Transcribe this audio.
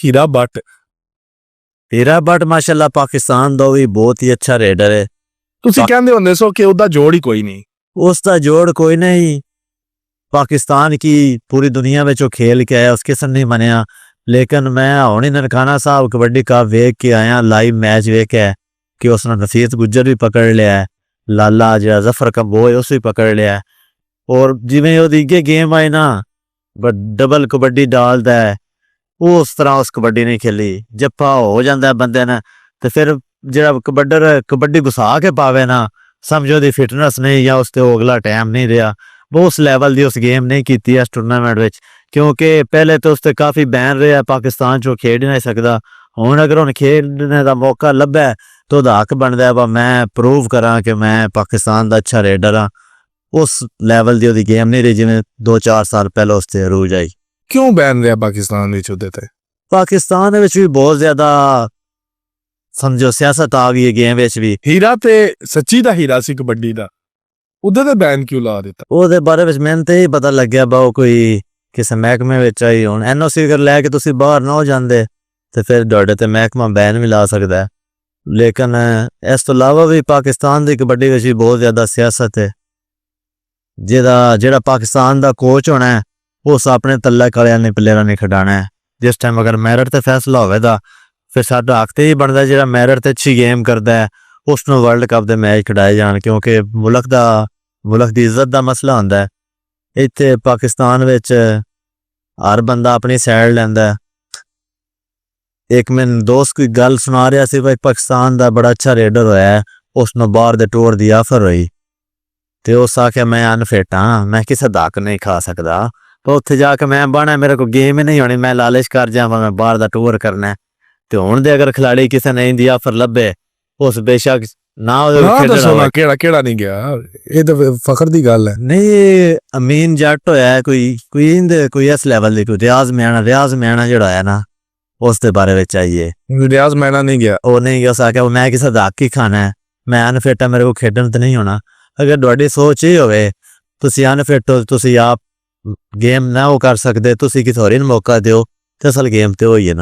हीरा भट्ट। हीरा भट्ट माशाल्लाह पाकिस्तान ਦਾ ਵੀ ਬਹੁਤ ਹੀ ਅੱਛਾ ਰੇਡਰ ਹੈ। ਤੁਸੀਂ ਕਹਿੰਦੇ ਹੁੰਦੇ ਸੋ ਕਿ ਉਹਦਾ ਜੋੜ ਹੀ ਕੋਈ ਨਹੀਂ। ਉਸ ਦਾ ਜੋੜ ਕੋਈ ਨਹੀਂ। पाकिस्तान की पूरी दुनिया में जो खेल के आया उसके सन नहीं मनिया, लेकिन मैं हुणे ननकाना साहब कबड्डी कप वेख के आया, लाइव मैच वेख है कि उसने नसीहत गुज्जर भी पकड़ लिया है, लाला जो जफर कंबोज उस भी पकड़ लिया है। और जिमें ओदी गेम आई ना डबल कबड्डी डालता है, वो उस तरह उस कबड्डी नहीं खेली। जप्पा हो जाता है बंदे ने तो फिर जो कबड्डी घुसा के पावे ना, समझो दी फिटनेस नहीं या उसते अगला टाइम नहीं रहा। वो उस लैवल की उस गेम नहीं की इस टूरनामेंट में, क्योंकि पहले तो उससे काफ़ी बैन रहा पाकिस्तान चो खेड नहीं सकता। हुण अगर उन्हें खेलने का मौका लभे तो हक बनता है मैं प्रूव करा कि मैं पाकिस्तान का अच्छा रेडर हाँ। उस लैवल की गेम नहीं रही जिमें 2-4 साल पहले उससे अरूज आई। क्यों बैन रहा पाकिस्तान में ਉਹਦੇ ਤੇ? पाकिस्तान में भी बहुत ज़्यादा समझो सियासत आ गई है गेम में भी। हीरा ते सच्ची ਦਾ ਹੀਰਾ ਸੀ ਕਬੱਡੀ ਦਾ, ਉਹਦੇ ਤੇ बैन क्यों ला ਦਿੱਤਾ? ਉਹਦੇ ਬਾਰੇ ਵਿੱਚ ਮੈਨੂੰ ਤੇ ਹੀ ਪਤਾ ਲੱਗਿਆ ਬਾ ਉਹ ਕੋਈ ਕਿਸੇ ਮਹਿਕਮੇ ਵਿੱਚ ਆਈ। ਹੁਣ ਐਨਓਸੀ ਅਗਰ ਲੈ ਕੇ ਤੁਸੀਂ ਬਾਹਰ ਨਾ ਹੋ ਜਾਂਦੇ ਤੇ ਫਿਰ ਤੁਹਾਡੇ ਤੇ ਮਹਿਕਮਾ ਬੈਨ ਵੀ ਲਾ ਸਕਦਾ ਹੈ। ਲੇਕਿਨ ਇਸ ਤੋਂ ਇਲਾਵਾ ਵੀ ਪਾਕਿਸਤਾਨ ਦੀ ਕਬੱਡੀ ਵਿੱਚ ਵੀ ਬਹੁਤ ਜ਼ਿਆਦਾ ਸਿਆਸਤ ਹੈ। ਜਿਹੜਾ ਪਾਕਿਸਤਾਨ ਦਾ ਕੋਚ ਹੋਣਾ ਹੈ ਉਸ ਆਪਣੇ ਤੱਲਕ ਵਾਲਿਆਂ ਨੇ ਪਲੇਅਰਾਂ ਨੇ ਖਿਡਾਣਾ ਹੈ। ਜਿਸ ਟਾਈਮ ਅਗਰ ਮੈਰਿਟ ਤੇ ਫੈਸਲਾ ਹੋਵੇ ਤਾਂ ਫਿਰ ਸਾਡਾ ਹੱਕ ਤੇ ਹੀ ਬਣਦਾ ਜਿਹੜਾ ਮੈਰਿਟ ਤੇ ਅੱਛੀ ਗੇਮ ਕਰਦਾ ਹੈ ਉਸ ਨੂੰ ਵਰਲਡ ਕੱਪ ਦੇ ਮੈਚ ਖਿਡਾਏ ਜਾਣ, ਕਿਉਂਕਿ ਮੁਲਕ ਦੀ ਇੱਜ਼ਤ ਦਾ ਮਸਲਾ ਹੁੰਦਾ ਹੈ। ਇੱਥੇ ਪਾਕਿਸਤਾਨ ਵਿੱਚ ਹਰ ਬੰਦਾ ਆਪਣੀ ਸਾਈਡ ਲੈਂਦਾ। ਇੱਕ ਮੈਨੂੰ ਦੋਸਤ ਕੋਈ ਗੱਲ ਸੁਣਾ ਰਿਹਾ ਸੀ, ਭਾਈ ਪਾਕਿਸਤਾਨ ਦਾ ਬੜਾ ਅੱਛਾ ਰੇਡਰ ਹੋਇਆ, ਉਸ ਨੂੰ ਬਾਹਰ ਦੇ ਟੂਰ ਦੀ ਆਫਰ ਹੋਈ ਤੇ ਉਸ ਆਖਿਆ ਮੈਂ ਅਨਫਿਟ ਹਾਂ, ਮੈਂ ਕਿਸੇ ਦਾ ਹੱਕ ਨਹੀਂ ਖਾ ਸਕਦਾ, ਪਰ ਉੱਥੇ ਜਾ ਕੇ ਮੈਂ ਬਣਾ ਮੇਰੇ ਕੋਲ ਗੇਮ ਹੀ ਨਹੀਂ ਹੋਣੀ, ਮੈਂ ਲਾਲਚ ਕਰ ਜਾਵਾਂ ਮੈਂ ਬਾਹਰ ਦਾ ਟੂਰ ਕਰਨਾ। ਤੇ ਹੁਣ ਦੇ ਅਗਰ ਖਿਲਾੜੀ ਕਿਸੇ ਨੇ ਇੰਦੀ ਆਫਰ ਲੱਭੇ ਉਸ ਬੇਸ਼ੱਕ ਨਾ ਦੱਸੋ ਕਿਹੜਾ ਨਹੀਂ ਗਿਆ, ਇਹ ਤਾਂ ਫਖਰ ਦੀ ਗੱਲ ਹੈ। ਨਹੀਂ ਅਮੀਨ ਜੱਟ ਹੋਇਆ ਕੋਈ ਇਸ ਲੈਵਲ ਦੀ, ਕੋਈ ਰਿਆਜ਼ ਮਿਆਣਾ ਜਿਹੜਾ ਹੋਇਆ ਨਾ ਉਸ ਦੇ ਬਾਰੇ ਵਿੱਚ ਆਈਏ। ਰਿਆਜ਼ ਮੈਨਾ ਨਹੀਂ ਗਿਆ, ਉਹ ਨਹੀਂ ਗਿਆ ਸਕਿਆ, ਮੈਂ ਕਿਸੇ ਦਾ ਹੱਕ ਹੀ ਖਾਣਾ ਹੈ, ਮੈਂ ਅਨਫਿਟ ਮੇਰੇ ਕੋਲ ਖੇਡਣ ਤੇ ਨਹੀਂ ਹੋਣਾ। ਅਗਰ ਤੁਹਾਡੀ ਸੋਚ ਇਹ ਹੋਵੇ ਤੁਸੀਂ ਅਨਫਿਟ ਹੋ, ਤੁਸੀਂ ਆਪ ਗੇਮ ਨਾ ਉਹ ਕਰ ਸਕਦੇ, ਤੁਸੀਂ ਕਿਸੇ ਹੋਰ ਨੂੰ ਮੌਕਾ ਦਿਓ ਤੇ ਅਸਲ ਗੇਮ ਤੇ ਹੋਈ ਹੈ ਨਾ।